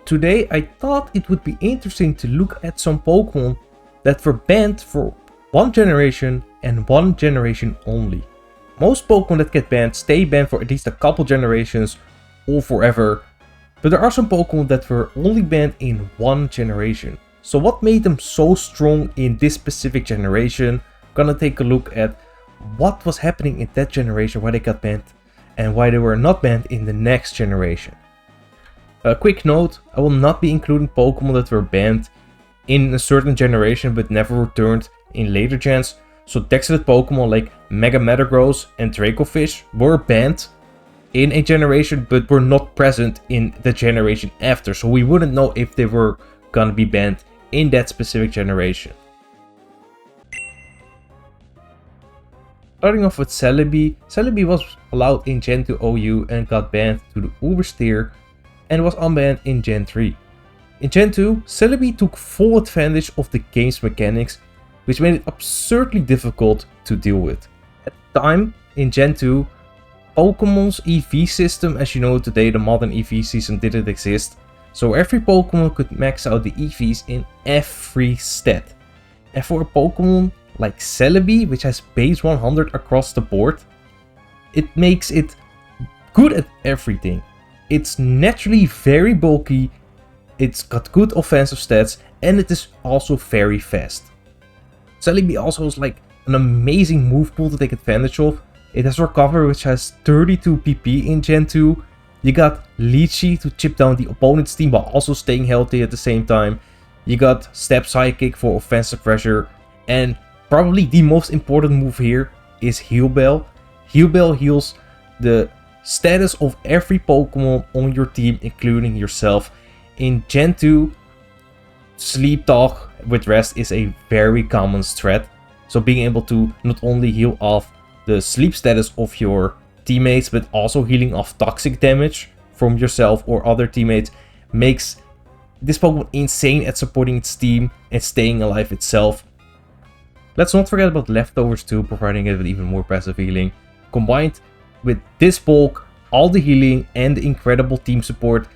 today I thought it would be interesting to look at some Pokemon that were banned for one generation and one generation only. Most Pokemon that get banned stay banned for at least a couple generations or forever, but there are some Pokemon that were only banned in one generation. So what made them so strong in this specific generation? Gonna take a look at what was happening in that generation, why they got banned, and why they were not banned in the next generation. A quick note, I will not be including Pokemon that were banned in a certain generation but never returned in later gens. So Dexited Pokemon like Mega Metagross and Dracofish were banned in a generation but were not present in the generation after. So we wouldn't know if they were gonna be banned in that specific generation. Starting off with Celebi. Celebi was allowed in Gen 2 OU and got banned to the Ubersteer and was unbanned in Gen 3. In Gen 2, Celebi took full advantage of the game's mechanics, which made it absurdly difficult to deal with. At the time, in Gen 2, Pokemon's EV system, as you know today, the modern EV system didn't exist. So every Pokemon could max out the EVs in every stat. And for a Pokemon like Celebi, which has base 100 across the board, it makes it good at everything. It's naturally very bulky, it's got good offensive stats, and it is also very fast. Celebi also has like an amazing move pool to take advantage of. It has Recover, which has 32 PP in Gen 2. You got Leechy to chip down the opponent's team while also staying healthy at the same time. You got Step Psychic for offensive pressure. And probably the most important move here is Heal Bell. Heal Bell heals the status of every Pokemon on your team, including yourself. In Gen 2, Sleep Talk with Rest is a very common strat. So being able to not only heal off the sleep status of your teammates, but also healing off toxic damage from yourself or other teammates makes this Pokemon insane at supporting its team and staying alive itself. Let's not forget about Leftovers too, providing it with even more passive healing. Combined with this bulk, all the healing and the incredible team support,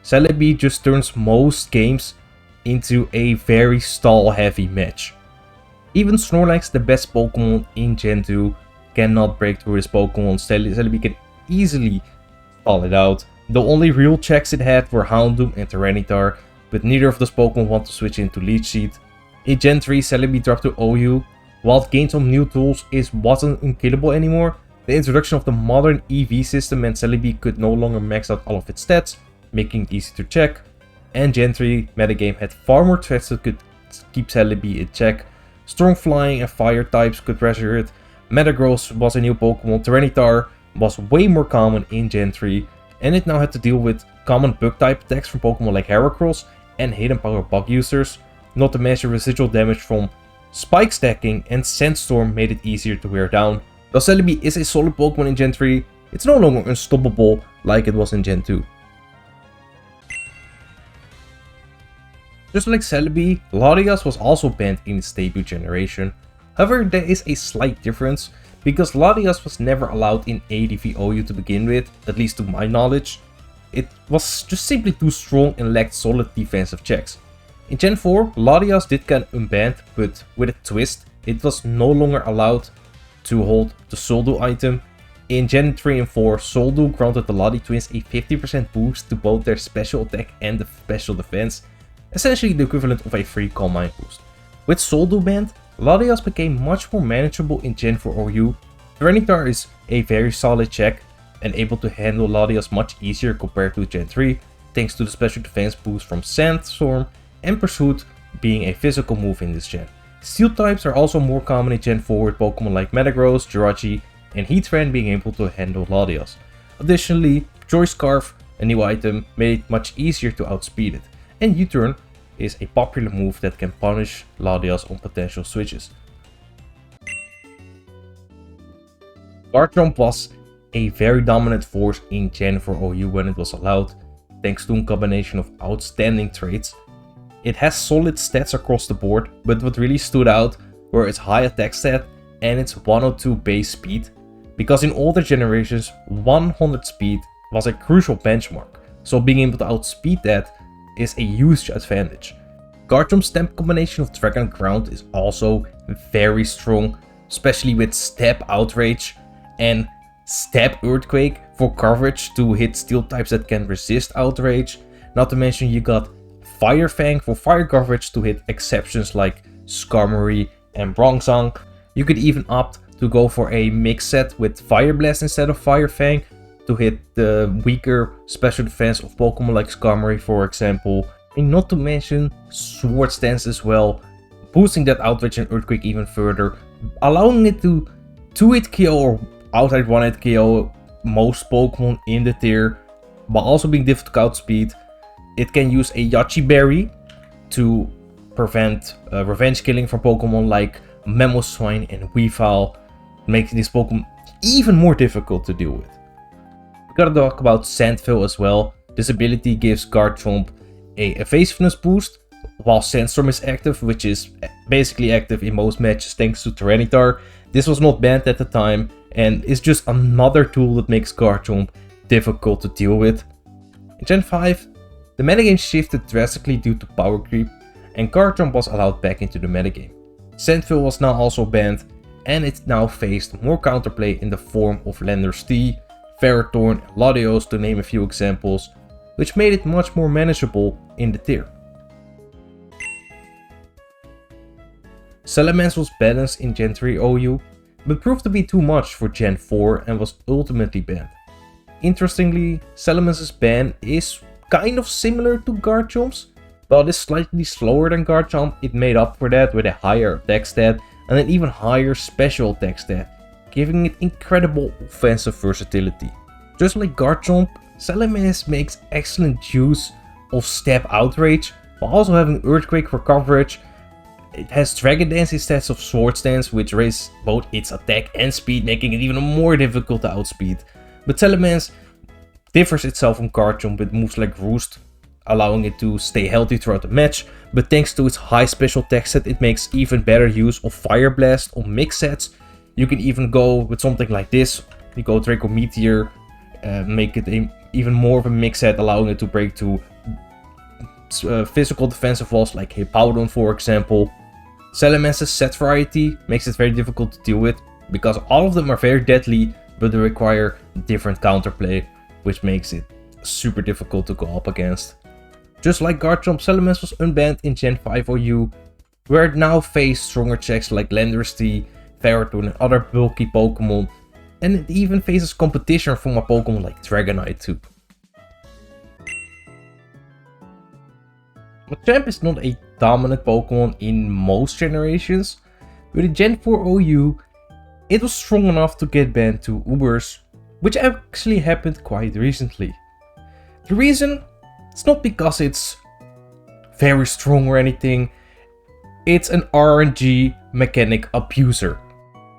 Celebi just turns most games into a very stall heavy match. Even Snorlax, the best Pokemon in Gen 2, cannot break through this Pokemon. Celebi can easily stall it out. The only real checks it had were Houndoom and Tyranitar, but neither of those Pokemon want to switch into Leech Seed. In Gen 3, Celebi dropped to OU. While it gained some new tools, it wasn't unkillable anymore. The introduction of the modern EV system meant Celebi could no longer max out all of its stats, making it easy to check. And Gen 3 metagame had far more threats that could keep Celebi in check. Strong flying and fire types could pressure it. Metagross was a new Pokemon. Tyranitar was way more common in Gen 3. And it now had to deal with common bug type attacks from Pokemon like Heracross and hidden power bug users. Not to mention residual damage from spike stacking, and Sandstorm made it easier to wear down. Though Celebi is a solid Pokemon in Gen 3, it's no longer unstoppable like it was in Gen 2. Just like Celebi, Latias was also banned in its debut generation. However, there is a slight difference, because Latias was never allowed in ADV OU to begin with, at least to my knowledge. It was just simply too strong and lacked solid defensive checks. In Gen 4, Latias did get unbanned, but with a twist, it was no longer allowed to hold the Soldo item. In Gen 3 and 4, Soldo granted the Lati twins a 50% boost to both their special attack and the special defense, essentially the equivalent of a free Calm Mind boost. With Soldo banned, Latias became much more manageable in Gen 4 OU. Tyranitar is a very solid check and able to handle Latias much easier compared to Gen 3, thanks to the special defense boost from Sandstorm and Pursuit being a physical move in this gen. Steel types are also more common in Gen 4 with Pokemon like Metagross, Jirachi, and Heatran being able to handle Latias. Additionally, Joy Scarf, a new item, made it much easier to outspeed it, and U-Turn is a popular move that can punish Latias on potential switches. Guard Jump was a very dominant force in Gen 4 OU when it was allowed, thanks to a combination of outstanding traits. It has solid stats across the board, but what really stood out were its high attack stat and its 102 base speed, because in older generations 100 speed was a crucial benchmark, so being able to outspeed that is a huge advantage. Garchomp's stamp combination of Dragon and Ground is also very strong, especially with Step Outrage and Step Earthquake for coverage to hit steel types that can resist Outrage. Not to mention you got Fire Fang for fire coverage to hit exceptions like Skarmory and Bronzong. You could even opt to go for a mix set with Fire Blast instead of Fire Fang to hit the weaker special defense of Pokemon like Skarmory, for example. And not to mention Sword Stance as well, boosting that Outrage and Earthquake even further, allowing it to 2-hit KO or outright 1-hit KO most Pokemon in the tier, while also being difficult to outspeed. It can use a Yachi Berry to prevent revenge killing from Pokemon like Mamoswine and Weavile, making these Pokemon even more difficult to deal with. We gotta talk about Sandveil as well. This ability gives Garchomp a evasiveness boost while Sandstorm is active, which is basically active in most matches thanks to Tyranitar. This was not banned at the time and is just another tool that makes Garchomp difficult to deal with. In Gen 5, the metagame shifted drastically due to power creep, and Garchomp was allowed back into the metagame. Sandveil was now also banned, and it now faced more counterplay in the form of Landorus T, Ferrothorn, and Latios to name a few examples, which made it much more manageable in the tier. Salamence was balanced in Gen 3 OU, but proved to be too much for Gen 4 and was ultimately banned. Interestingly, Salamence's ban is kind of similar to Garchomp's. While it is slightly slower than Garchomp, it made up for that with a higher attack stat and an even higher special attack stat, giving it incredible offensive versatility. Just like Garchomp, Salamence makes excellent use of Step Outrage, while also having Earthquake for coverage. It has Dragon Dance instead of Sword Stance, which raises both its attack and speed, making it even more difficult to outspeed. But Salamence differs itself from Garchomp with moves like Roost, allowing it to stay healthy throughout the match, but thanks to its high special attack set, it makes even better use of Fire Blast on mix sets. You can even go with something like this. You go Draco Meteor, make it even more of a mix set, allowing it to break to physical defensive walls like Hippowdon, for example. Salamence's set variety makes it very difficult to deal with, because all of them are very deadly, but they require different counterplay, which makes it super difficult to go up against. Just like Garchomp, Salamence was unbanned in Gen 5 OU, where it now faced stronger checks like Landorus T, Ferrothorn and other bulky Pokemon, and it even faces competition from a Pokemon like Dragonite too. Machamp is not a dominant Pokemon in most generations, but in Gen 4 OU, it was strong enough to get banned to Ubers, which actually happened quite recently. The reason? It's not because it's very strong or anything, it's an RNG mechanic abuser.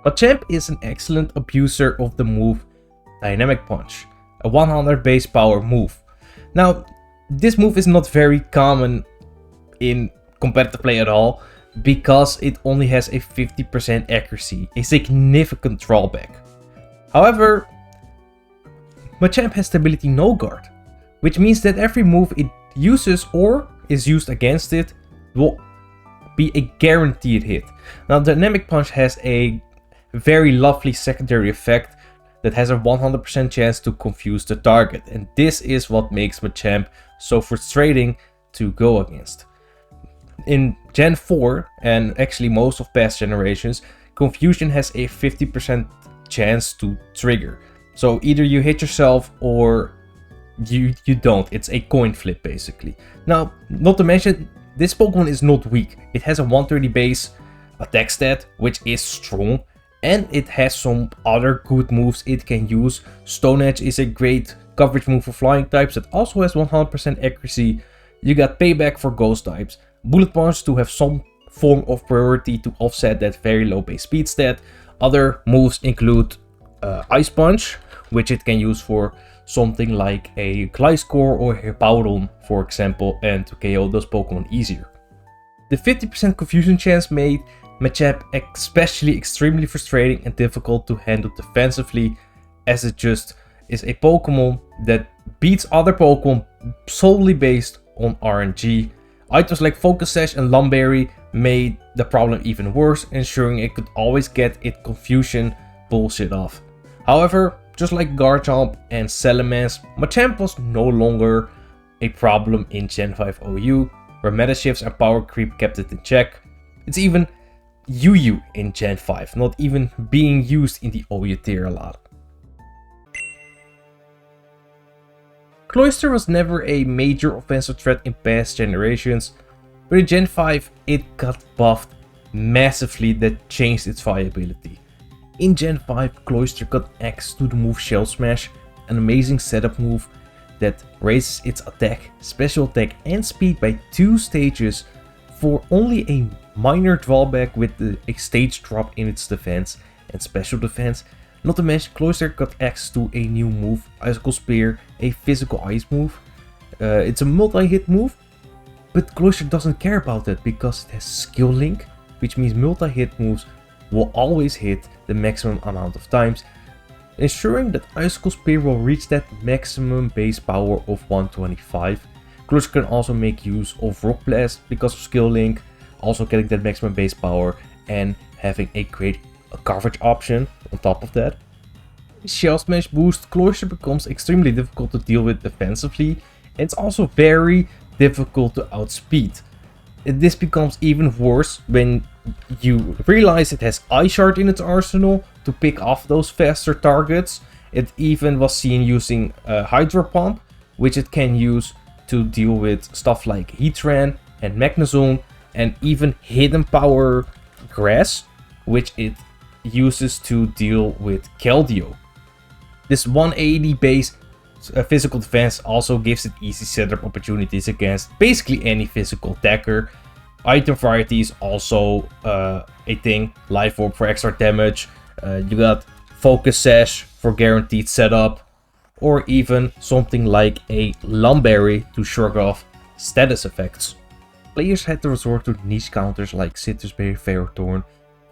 Machamp is an excellent abuser of the move Dynamic Punch, a 100 base power move. Now, this move is not very common in competitive play at all, because it only has a 50% accuracy, a significant drawback. However, Machamp has the ability No Guard, which means that every move it uses or is used against it will be a guaranteed hit. Now, Dynamic Punch has a very lovely secondary effect that has a 100% chance to confuse the target, and this is what makes Machamp so frustrating to go against. In Gen 4, and actually most of past generations, Confusion has a 50% chance to trigger. So either you hit yourself or you don't. It's a coin flip basically. Now, not to mention, this Pokemon is not weak. It has a 130 base attack stat, which is strong, and it has some other good moves it can use. Stone Edge is a great coverage move for flying types that also has 100% accuracy. You got Payback for ghost types, Bullet Punch to have some form of priority to offset that very low base speed stat. Other moves include Ice Punch, which it can use for something like a Gliscor or Hippowdon, for example, and to KO those Pokemon easier. The 50% confusion chance made Machamp especially extremely frustrating and difficult to handle defensively, as it just is a Pokemon that beats other Pokemon solely based on RNG. Items like Focus Sash and Lumberry made the problem even worse, ensuring it could always get its confusion bullshit off. However, just like Garchomp and Salamence, Machamp was no longer a problem in Gen 5 OU, where meta shifts and power creep kept it in check. It's even UU in Gen 5, not even being used in the OU tier a lot. Cloyster was never a major offensive threat in past generations, but in Gen 5 it got buffed massively that changed its viability. In Gen 5, Cloyster got access to the move Shell Smash, an amazing setup move that raises its attack, special attack and speed by 2 stages for only a minor drawback with a stage drop in its defense and special defense. Not to mention, Cloyster got access to a new move, Icicle Spear, a physical ice move. It's a multi-hit move, but Cloyster doesn't care about that because it has Skill Link, which means multi-hit moves will always hit the maximum amount of times, ensuring that Icicle Spear will reach that maximum base power of 125. Cloyster can also make use of Rock Blast because of Skill Link, also getting that maximum base power and having a great coverage option on top of that. Shell Smash boost, Cloyster becomes extremely difficult to deal with defensively, and it's also very difficult to outspeed. This becomes even worse when you realize it has Ice Shard in its arsenal to pick off those faster targets. It even was seen using Hydro Pump, which it can use to deal with stuff like Heatran and Magnezone, and even Hidden Power Grass, which it uses to deal with Keldeo. This 180 base physical defense also gives it easy setup opportunities against basically any physical attacker. Item variety is also a thing. Life Orb for extra damage. You got Focus Sash for guaranteed setup. Or even something like a Lumberry to shrug off status effects. Players had to resort to niche counters like Citrus Berry, Ferrothorn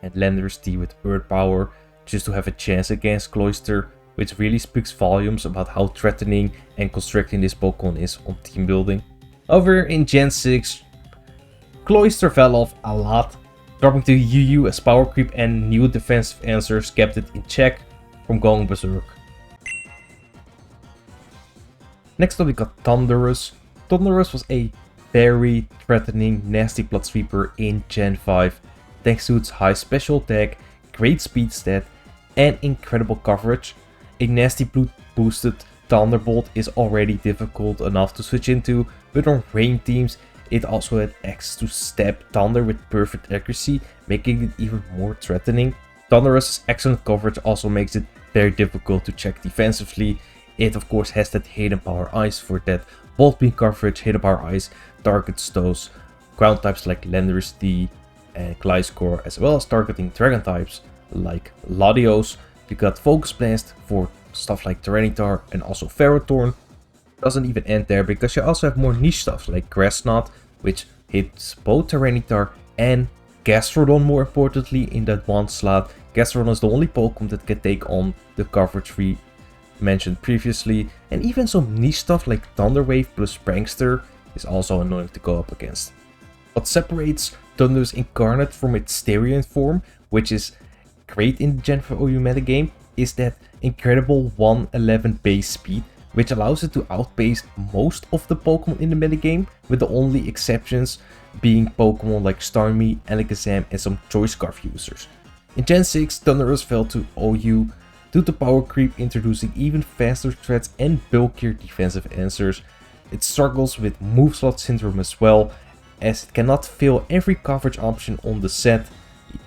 and Landorus Tea with Earth Power just to have a chance against Cloyster, which really speaks volumes about how threatening and constricting this Pokemon is on team building. However, in Gen 6, Cloyster fell off a lot, dropping to UU as power creep and new defensive answers kept it in check from going berserk. Next up we got Thundurus. Thundurus was a very threatening, nasty blood sweeper in Gen 5, thanks to its high special attack, great speed stat, and incredible coverage. A nasty blue boosted Thunderbolt is already difficult enough to switch into, but on rain teams it also had access to Stab Thunder with perfect accuracy, making it even more threatening. Thundurus' excellent coverage also makes it very difficult to check defensively. It of course has that Hidden Power Ice for that Volt Beam coverage. Hidden Power Ice targets those ground types like Landorus D and Gliscor, as well as targeting dragon types like Latios. You got Focus Blast for stuff like Tyranitar and also Ferrothorn. Doesn't even end there because you also have more niche stuff like Grass Knot, which hits both Tyranitar and Gastrodon more importantly in that one slot. Gastrodon is the only Pokemon that can take on the coverage we mentioned previously, and even some niche stuff like Thunder Wave plus Prankster is also annoying to go up against. What separates Thundurus Incarnate from its Styrian form, which is great in the Gen 4 OU metagame, is that incredible 111 base speed, which allows it to outpace most of the Pokemon in the metagame, with the only exceptions being Pokemon like Starmie, Alakazam and some Choice Scarf users. In Gen 6, Thundurus fell to OU due to power creep introducing even faster threats and bulkier defensive answers. It struggles with move slot syndrome as well, as it cannot fill every coverage option on the set,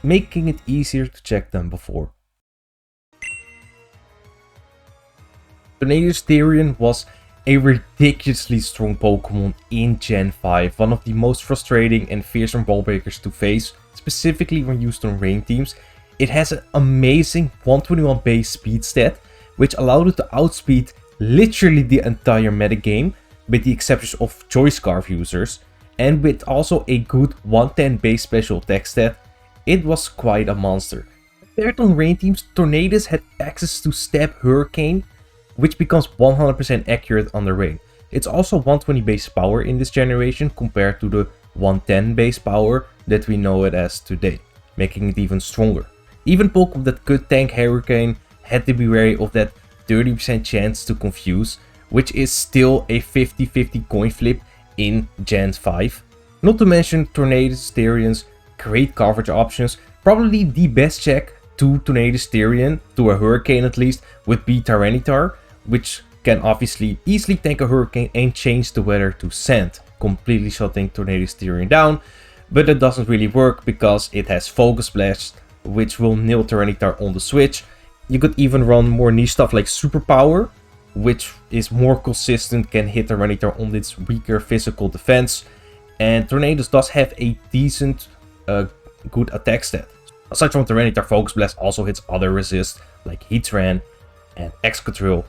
making it easier to check than before. Tornadus Therian was a ridiculously strong Pokemon in Gen 5, one of the most frustrating and fearsome ball breakers to face, specifically when used on rain teams. It has an amazing 121 base speed stat, which allowed it to outspeed literally the entire metagame, with the exceptions of Choice Scarf users, and with also a good 110 base special attack stat. It was quite a monster. Compared on rain teams, Tornadus had access to Stab Hurricane, which becomes 100% accurate under rain. It's also 120 base power in this generation compared to the 110 base power that we know it as today, making it even stronger. Even Pokemon that could tank Hurricane had to be wary of that 30% chance to confuse, which is still a 50-50 coin flip in Gen 5. Not to mention Tornadus Therian's great coverage options. Probably the best check to Tornadus Therian, to a Hurricane at least, would be Tyranitar, which can obviously easily tank a Hurricane and change the weather to sand, completely shutting Tornadus Therian down. But it doesn't really work because it has Focus Blast, which will nail Tyranitar on the switch. You could even run more niche stuff like Superpower, which is more consistent, can hit Tyranitar on its weaker physical defense. And Tornadus does have a decent, good attack stat. Aside from Tyranitar, Focus Blast also hits other resists like Heatran and Excadrill.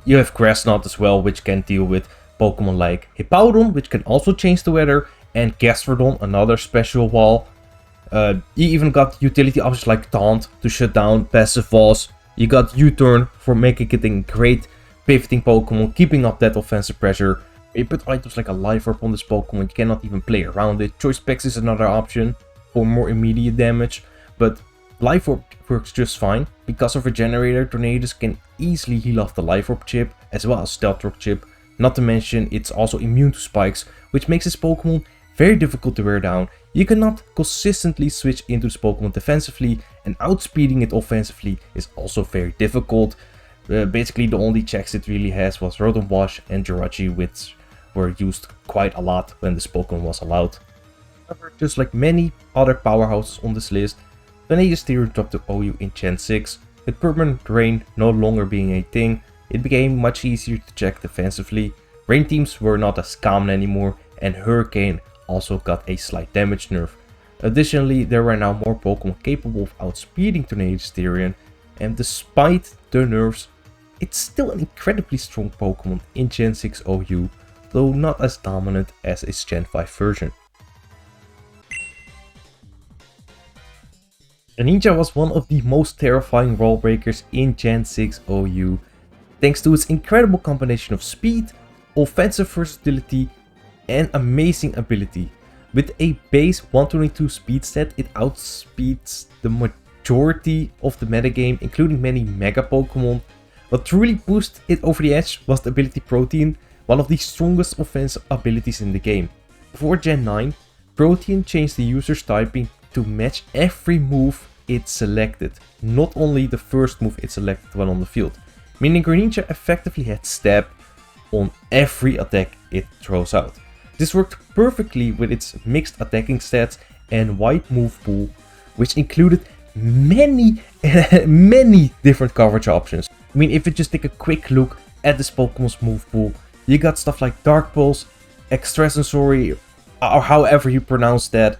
You have Grass Knot as well, which can deal with Pokemon like Hippowdon, which can also change the weather, and Gastrodon, another special wall. You even got utility options like Taunt to shut down passive walls. You got U-Turn for making it a great pivoting Pokemon, keeping up that offensive pressure. You put items like a Life Orb on this Pokemon, you cannot even play around it. Choice Specs is another option for more immediate damage, but Life Orb works just fine. Because of Regenerator, Tornadus can easily heal off the Life Orb chip, as well as Stealth Rock chip. Not to mention, it's also immune to spikes, which makes this Pokemon very difficult to wear down. You cannot consistently switch into this Pokemon defensively, and outspeeding it offensively is also very difficult. Basically, the only checks it really has was Rotom Wash and Jirachi, which were used quite a lot when this Pokemon was allowed. However, just like many other powerhouses on this list, Tornadus Therian dropped to OU in Gen 6. With Permanent Rain no longer being a thing, it became much easier to check defensively. Rain teams were not as common anymore, and Hurricane also got a slight damage nerf. Additionally, there were now more Pokemon capable of outspeeding Tornadus Therian, and despite the nerfs, it's still an incredibly strong Pokemon in Gen 6 OU, though not as dominant as its Gen 5 version. Greninja was one of the most terrifying role breakers in Gen 6 OU, thanks to its incredible combination of speed, offensive versatility, and amazing ability. With a base 122 speed stat, it outspeeds the majority of the metagame, including many Mega Pokemon. What truly pushed it over the edge was the ability Protein, one of the strongest offensive abilities in the game. Before Gen 9, Protein changed the user's typing to match every move it selected, not only the first move it selected when on the field, meaning Greninja effectively had Stab on every attack it throws out. This worked perfectly with its mixed attacking stats and wide move pool, which included many different coverage options. I mean, if you just take a quick look at this Pokemon's move pool, you got stuff like Dark Pulse, Extrasensory, or however you pronounce that,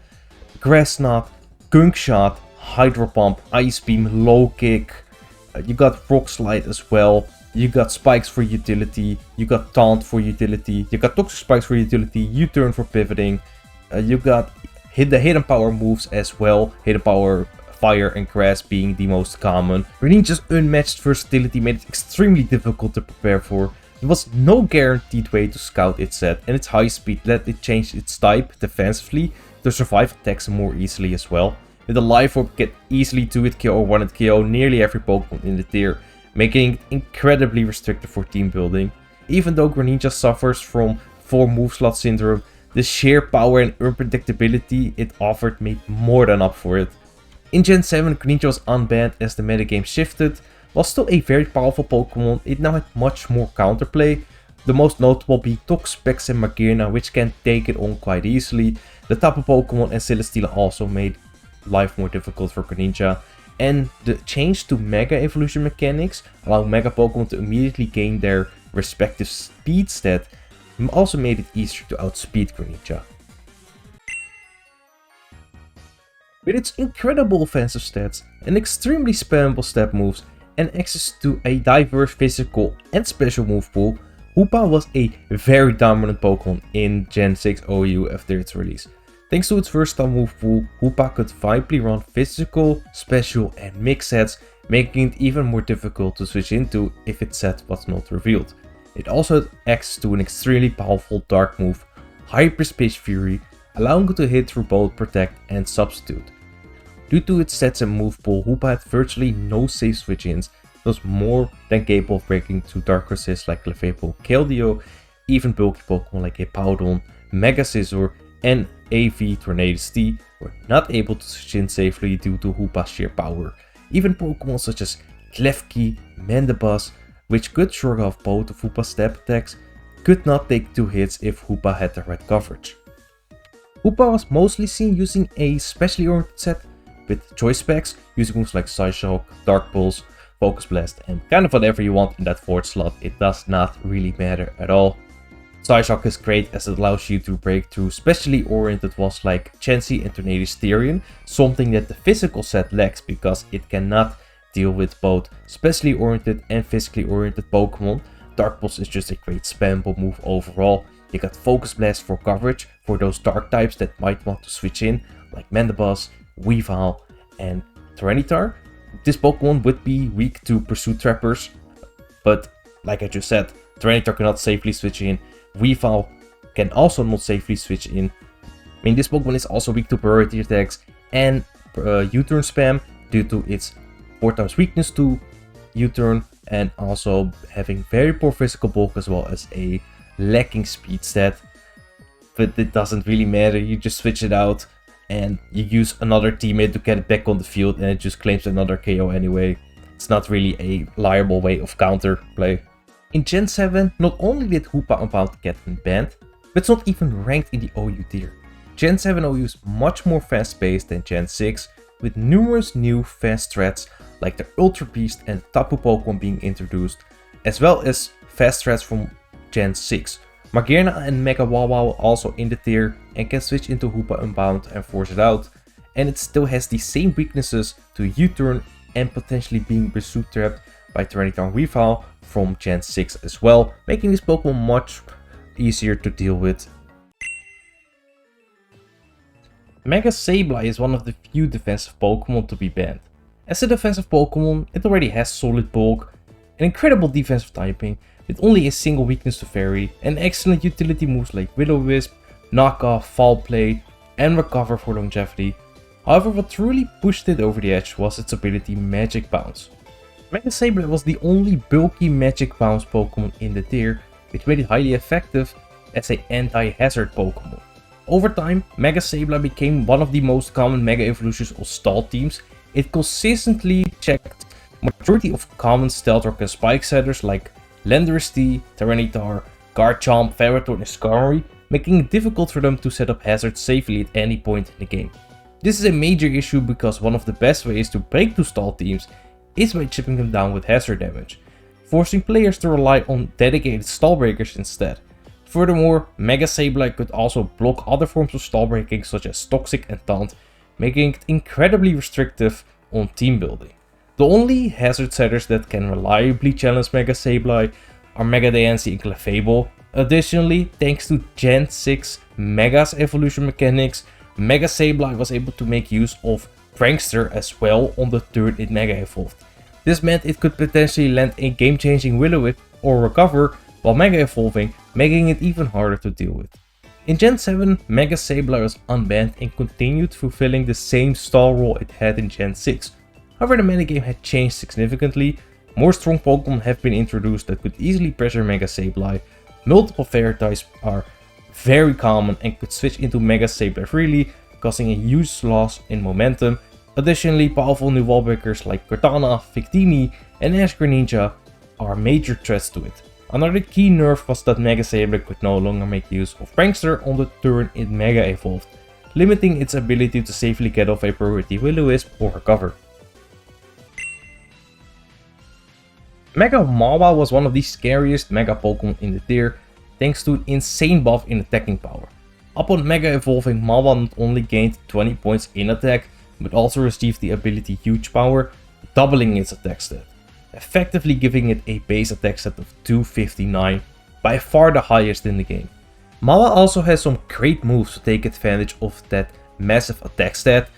Grass Knot, Gunk Shot, Hydro Pump, Ice Beam, Low Kick. You got Rock Slide as well. You got Spikes for utility. You got Taunt for utility. You got Toxic Spikes for utility. U-Turn for pivoting. You got the Hidden Power moves as well. Hidden Power, Fire and Grass being the most common. Greninja's unmatched versatility made it extremely difficult to prepare for. There was no guaranteed way to scout its set, and its high speed let it change its type defensively to survive attacks more easily as well. With a Life Orb, get easily 2-hit KO or 1-hit KO nearly every Pokemon in the tier, making it incredibly restrictive for team building. Even though Greninja suffers from 4 move slot syndrome, the sheer power and unpredictability it offered made more than up for it. In Gen 7, Greninja was unbanned as the metagame shifted. While still a very powerful Pokemon, it now had much more counterplay, the most notable being Toxapex and Magearna, which can take it on quite easily. The Tapu Pokemon and Celesteela also made life more difficult for Greninja, and the change to Mega Evolution mechanics allow Mega Pokemon to immediately gain their respective speed stat also made it easier to outspeed Greninja. With its incredible offensive stats and extremely spammable step moves and access to a diverse physical and special move pool, Hoopa was a very dominant Pokemon in Gen 6 OU after its release. Thanks to its versatile move pool, Hoopa could viably run physical, special and mix sets, making it even more difficult to switch into if its set was not revealed. it also had access to an extremely powerful dark move, Hyperspace Fury, allowing it to hit through both Protect and Substitute. Due to its stats and move pool, Hoopa had virtually no safe switch-ins, was more than capable of breaking through dark resists like Clefable, Keldeo, even bulky Pokemon like Hippowdon, Mega Scizor, and AV Tornadus T were not able to switch in safely due to Hoopa's sheer power. Even Pokemon such as Klefki, Mandibuzz, which could shrug off both of Hoopa's stab attacks, could not take 2 hits if Hoopa had the right coverage. Hoopa was mostly seen using a specially oriented set with choice specs, using moves like Psyshock, Dark Pulse, Focus Blast, and kind of whatever you want in that 4th slot. It does not really matter at all. Psyshock is great as it allows you to break through specially oriented ones like Chansey and Tornadus Therian, something that the physical set lacks because it cannot deal with both specially oriented and physically oriented Pokemon. Dark Pulse is just a great spammable move overall. You got Focus Blast for coverage for those dark types that might want to switch in, like Mandibuzz, Weavile, and Tyranitar. This Pokemon would be weak to Pursuit Trappers, but like I just said, Tyranitar cannot safely switch in. Weavile can also not safely switch in. I mean, this Pokemon is also weak to priority attacks and U-turn spam due to its 4x weakness to U-turn and also having very poor physical bulk as well as a lacking speed stat. But it doesn't really matter, you just switch it out and you use another teammate to get it back on the field and it just claims another KO anyway. It's not really a reliable way of counter play. In Gen 7, not only did Hoopa Unbound get banned, but it's not even ranked in the OU tier. Gen 7 OU is much more fast paced than Gen 6, with numerous new fast threats like the Ultra Beast and Tapu Pokemon being introduced, as well as fast threats from Gen 6. Magearna and Mega Wawa also in the tier and can switch into Hoopa Unbound and force it out, and it still has the same weaknesses to U-turn and potentially being Pursuit trapped by Tyranitar and Weavile from Gen 6 as well, making this Pokemon much easier to deal with. Mega Sableye is one of the few defensive Pokemon to be banned. As a defensive Pokemon, it already has solid bulk, an incredible defensive typing with only a single weakness to Fairy, and excellent utility moves like Will-O-Wisp, Knock Off, Foul Play, and Recover for longevity. However, what truly pushed it over the edge was its ability Magic Bounce. Mega Sableye was the only bulky Magic Bounce Pokemon in the tier, which made it highly effective as an anti-hazard Pokemon. Over time, Mega Sableye became one of the most common Mega Evolutions of stall teams. It consistently checked majority of common Stealth Rock and Spike setters like Landorus T, Tyranitar, Garchomp, Ferrothorn, and Skarmory, making it difficult for them to set up hazards safely at any point in the game. This is a major issue because one of the best ways to break through stall teams is by chipping them down with hazard damage, forcing players to rely on dedicated stall breakers instead. Furthermore, Mega Sableye could also block other forms of stall breaking such as Toxic and Taunt, making it incredibly restrictive on team building. The only hazard setters that can reliably challenge Mega Sableye are Mega Diancie and Clefable. Additionally, thanks to Gen 6 Mega's evolution mechanics, Mega Sableye was able to make use of Prankster as well on the turn it Mega Evolved. This meant it could potentially land a game-changing Will-O-Wisp or Recover while Mega Evolving, making it even harder to deal with. In Gen 7, Mega Sableye was unbanned and continued fulfilling the same stall role it had in Gen 6. However, the metagame had changed significantly. More strong Pokemon have been introduced that could easily pressure Mega Sableye. Multiple Fairy types are very common and could switch into Mega Sableye freely, causing a huge loss in momentum. Additionally, powerful new wall breakers like Cortana, Victini, and Ash Greninja are major threats to it. Another key nerf was that Mega Sableye could no longer make use of Prankster on the turn it Mega Evolved, limiting its ability to safely get off a priority Will-O-Wisp or Recover. Mega Mawa was one of the scariest Mega Pokemon in the tier, thanks to an insane buff in attacking power. Upon Mega Evolving, Mawa not only gained 20 points in attack, but also received the ability Huge Power, doubling its attack stat, effectively giving it a base attack stat of 259, by far the highest in the game. Mawa also has some great moves to take advantage of that massive attack stat.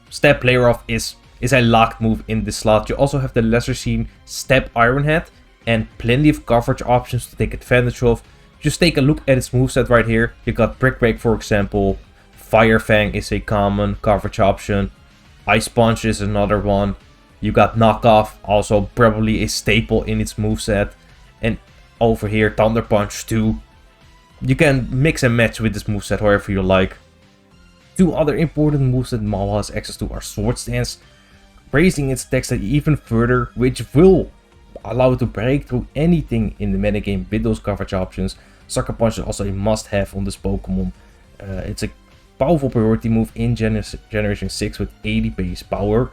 Step Player Off is a locked move in this slot. You also have the lesser seen Step Iron Head, and plenty of coverage options to take advantage of. Just take a look at its moveset right here. You got Brick Break, for example. Fire Fang is a common coverage option. Ice Punch is another one. You got Knock Off, also probably a staple in its moveset. And over here, Thunder Punch too. You can mix and match with this moveset however you like. Two other important moves that Mawa has access to are Sword Stance, raising its attack stat even further, which will allow it to break through anything in the metagame with those coverage options. Sucker Punch is also a must-have on this Pokemon. It's a powerful priority move in Generation 6 with 80 base power,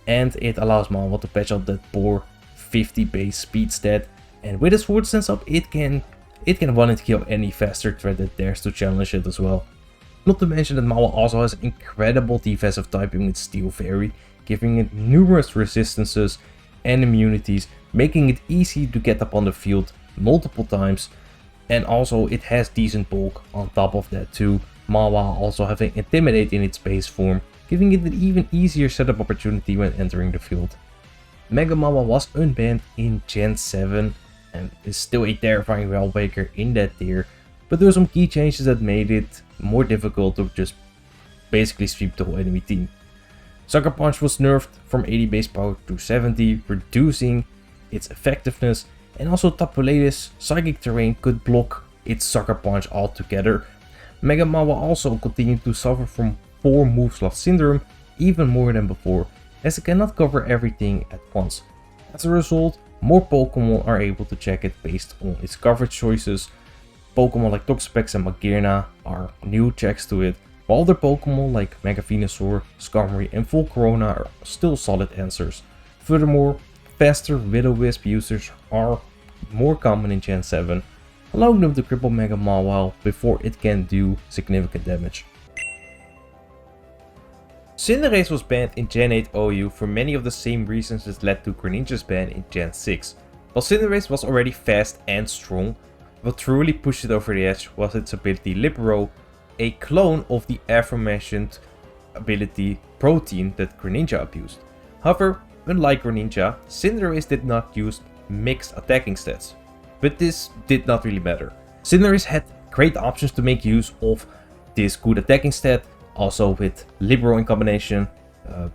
and it allows Mawa to patch up that poor 50 base speed stat. And with a Sword Stance up, it can one and kill any faster threat that dares to challenge it as well. Not to mention that Mawa also has incredible defensive typing with Steel Fairy, giving it numerous resistances and immunities, making it easy to get up on the field multiple times. And also it has decent bulk on top of that too. Mawa also having Intimidate in its base form, giving it an even easier setup opportunity when entering the field. Mega Mawa was unbanned in Gen 7 and is still a terrifying Realm Breaker in that tier, but there were some key changes that made it more difficult to just basically sweep the whole enemy team. Sucker Punch was nerfed from 80 base power to 70, reducing its effectiveness, and also Tapu Lade's Psychic Terrain could block its Sucker Punch altogether. Mega Mawa also continued to suffer from 4 move slot syndrome, even more than before, as it cannot cover everything at once. As a result, more Pokemon are able to check it based on its coverage choices. Pokemon like Toxapex and Magearna are new checks to it, while other Pokemon like Mega Venusaur, Skarmory and Volcarona are still solid answers. Furthermore, faster Will-O-Wisp users are more common in Gen 7, allowing them to cripple Mega Mawa before it can do significant damage. Cinderace was banned in Gen 8 OU for many of the same reasons that led to Greninja's ban in Gen 6. While Cinderace was already fast and strong, what truly pushed it over the edge was its ability Libero, a clone of the aforementioned ability Protein that Greninja abused. However, unlike Greninja, Cinderace did not use mixed attacking stats, but this did not really matter. Cinderace had great options to make use of this good attacking stat, also with Libero in combination.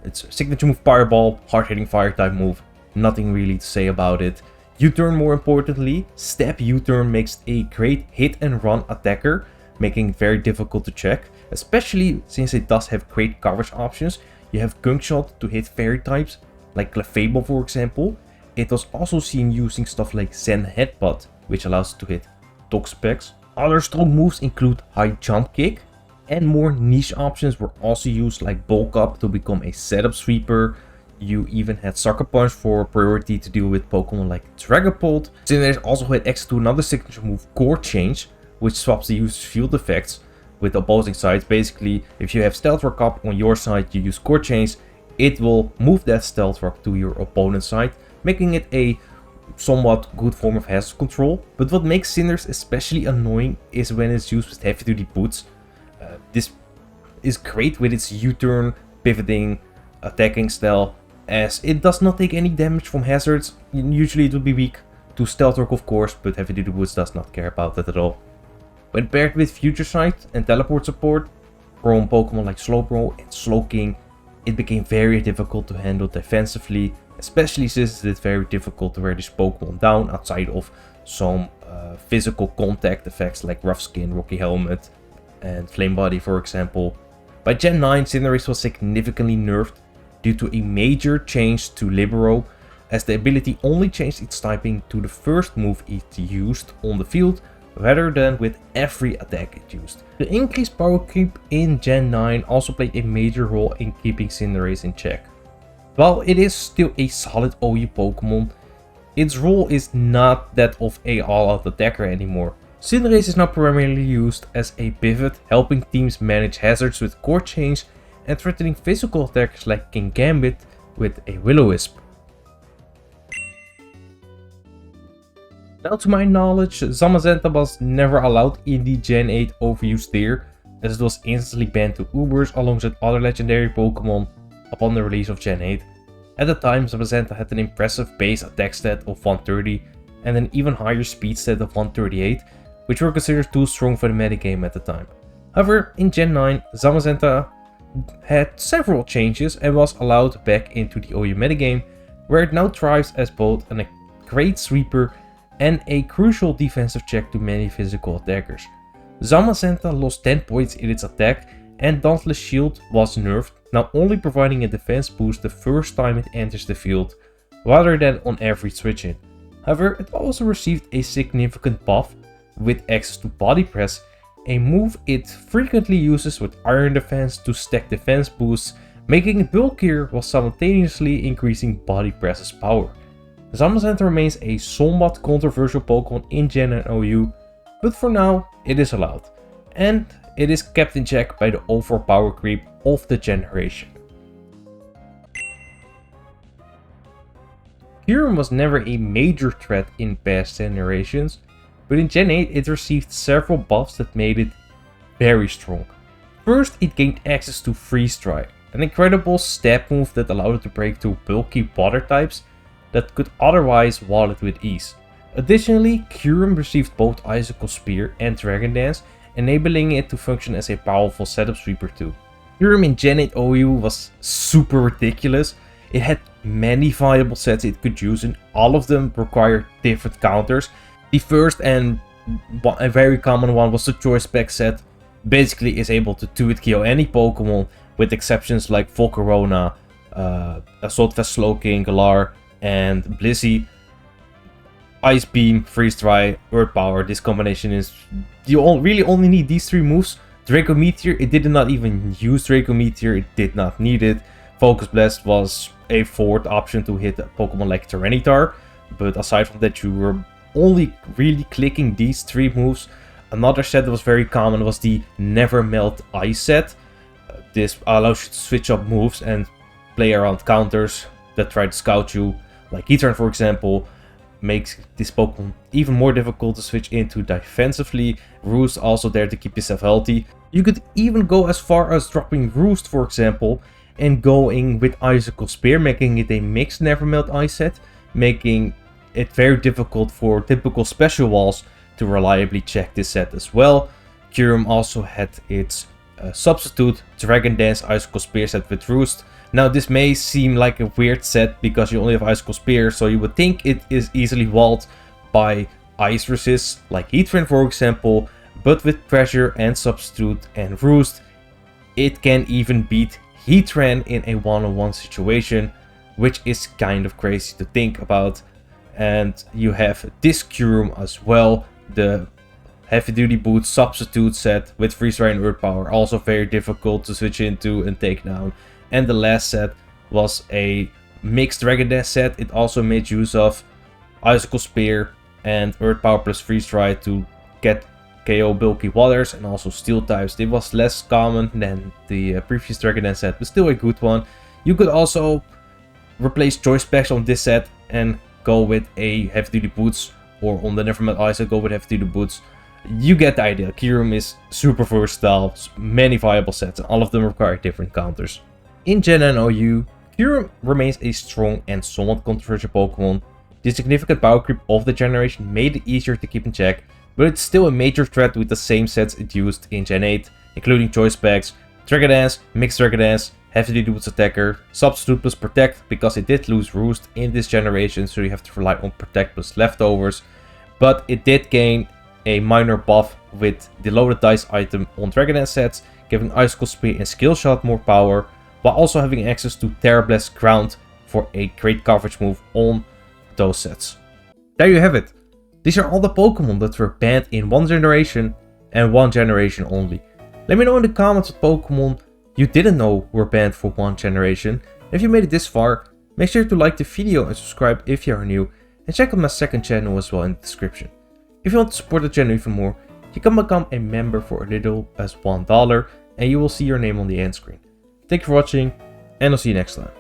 Its signature move Fireball, hard hitting fire type move, nothing really to say about it. U-turn, more importantly, Step U-turn makes a great hit and run attacker, making it very difficult to check, especially since it does have great coverage options. You have Gunk Shot to hit fairy types, like Clefable for example. It was also seen using stuff like Zen Headbutt, which allows it to hit Toxapex. Other strong moves include High Jump Kick, and more niche options were also used like Bulk Up to become a setup sweeper. You even had Sucker Punch for priority to deal with Pokemon like Dragapult. Cinderace also had access to another signature move, Core Change, which swaps the user's field effects with opposing sides. Basically, if you have Stealth Rock up on your side, you use Core Change, it will move that Stealth Rock to your opponent's side, making it a somewhat good form of hazard control. But what makes Cinderace especially annoying is when it's used with heavy duty boots. This is great with its U-turn, pivoting, attacking style, as it does not take any damage from hazards. Usually it will be weak to Stealth Rock of course, but heavy duty boots does not care about that at all. When paired with Future Sight and Teleport support from Pokemon like Slowbro and Slowking, it became very difficult to handle defensively, especially since it's very difficult to wear this Pokemon down outside of some physical contact effects like Rough Skin, Rocky Helmet and Flame Body for example. By Gen 9, Cinderace was significantly nerfed due to a major change to Libero, as the ability only changed its typing to the first move it used on the field, rather than with every attack it used. The increased power creep in Gen 9 also played a major role in keeping Cinderace in check. While it is still a solid OU Pokemon, its role is not that of a all-out attacker anymore. Cinderace is now primarily used as a pivot, helping teams manage hazards with Core Change and threatening physical attackers like King Gambit with a Will-O-Wisp. Now to my knowledge, Zamazenta was never allowed in the Gen 8 overuse tier, as it was instantly banned to Ubers alongside other legendary Pokemon upon the release of Gen 8. At the time, Zamazenta had an impressive base attack stat of 130, and an even higher speed stat of 138, which were considered too strong for the metagame at the time. However, in Gen 9, Zamazenta had several changes and was allowed back into the OU metagame, where it now thrives as both a great sweeper and a crucial defensive check to many physical attackers. Zamazenta lost 10 points in its attack, and Dauntless Shield was nerfed, now only providing a defense boost the first time it enters the field, rather than on every switch in. However, it also received a significant buff with access to Body Press, a move it frequently uses with Iron Defense to stack defense boosts, making it bulkier while simultaneously increasing Body Press's power. Zamazenta remains a somewhat controversial Pokemon in Gen and OU, but for now it is allowed, and it is kept in check by the overall power creep of the generation. Kyurem was never a major threat in past generations, but in Gen 8 it received several buffs that made it very strong. First, it gained access to Freeze Dry, an incredible stab move that allowed it to break through bulky water types that could otherwise wall it with ease. Additionally, Kyurem received both Icicle Spear and Dragon Dance, enabling it to function as a powerful setup sweeper too. Kyurem in Gen 8 OU was super ridiculous. It had many viable sets it could use, and all of them required different counters. The first and a very common one was the Choice Spec set. Basically is able to 2-hit KO any Pokemon, with exceptions like Volcarona, Assault Vest Slowking, Galar, and Blissey. Ice Beam, Freeze Dry, Earth Power. This combination is... you really only need these 3 moves. Draco Meteor, it did not even use Draco Meteor, it did not need it. Focus Blast was a forward option to hit a Pokemon like Tyranitar, but aside from that you were only really clicking these 3 moves. Another set that was very common was the Never Melt Ice set. This allows you to switch up moves and play around counters that try to scout you, like Heatran for example. Makes this Pokemon even more difficult to switch into defensively. Roost also there to keep yourself healthy. You could even go as far as dropping Roost for example and going with Icicle Spear, making it a mixed Never Melt Ice set, making it very difficult for typical special walls to reliably check this set as well. Kyurem also had its substitute Dragon Dance Icicle Spear set with Roost. Now this may seem like a weird set because you only have Icicle Spear, so you would think it is easily walled by ice resists like Heatran for example, but with Pressure and Substitute and Roost, it can even beat Heatran in a one-on-one situation, which is kind of crazy to think about. And you have this Kyurem as well, the Heavy Duty Boots Substitute set with Freeze Dry and Earth Power, also very difficult to switch into and take down. And the last set was a mixed Dragon Dance set. It also made use of Icicle Spear and Earth Power plus Freeze Dry to get KO bulky waters and also steel types. It was less common than the previous Dragon Dance set, but still a good one. You could also replace Choice Specs on this set and go with a Heavy Duty Boots, or on the Never Met Ice go with Heavy Duty Boots. You get the idea. Kyurem is super versatile, many viable sets, and all of them require different counters. In Gen and OU, Kyurem remains a strong and somewhat controversial Pokemon. The significant power creep of the generation made it easier to keep in check, but it's still a major threat with the same sets it used in Gen 8, including Choice Specs, Dragon Dance, Mixed Dragon Dance, Heavy Duty Boots Attacker, Substitute plus Protect, because it did lose Roost in this generation, so you have to rely on Protect plus Leftovers, but it did gain a minor buff with the Loaded Dice item on Dragon Dance sets, giving Icicle Spear and Skill Shot more power, while also having access to Terra Blast Ground for a great coverage move on those sets. There you have it. These are all the Pokemon that were banned in one generation and one generation only. Let me know in the comments what Pokemon you didn't know were banned for one generation. If you made it this far, make sure to like the video and subscribe if you are new, and check out my second channel as well in the description. If you want to support the channel even more, you can become a member for as little as $1 and you will see your name on the end screen. Thank you for watching, and I'll see you next time.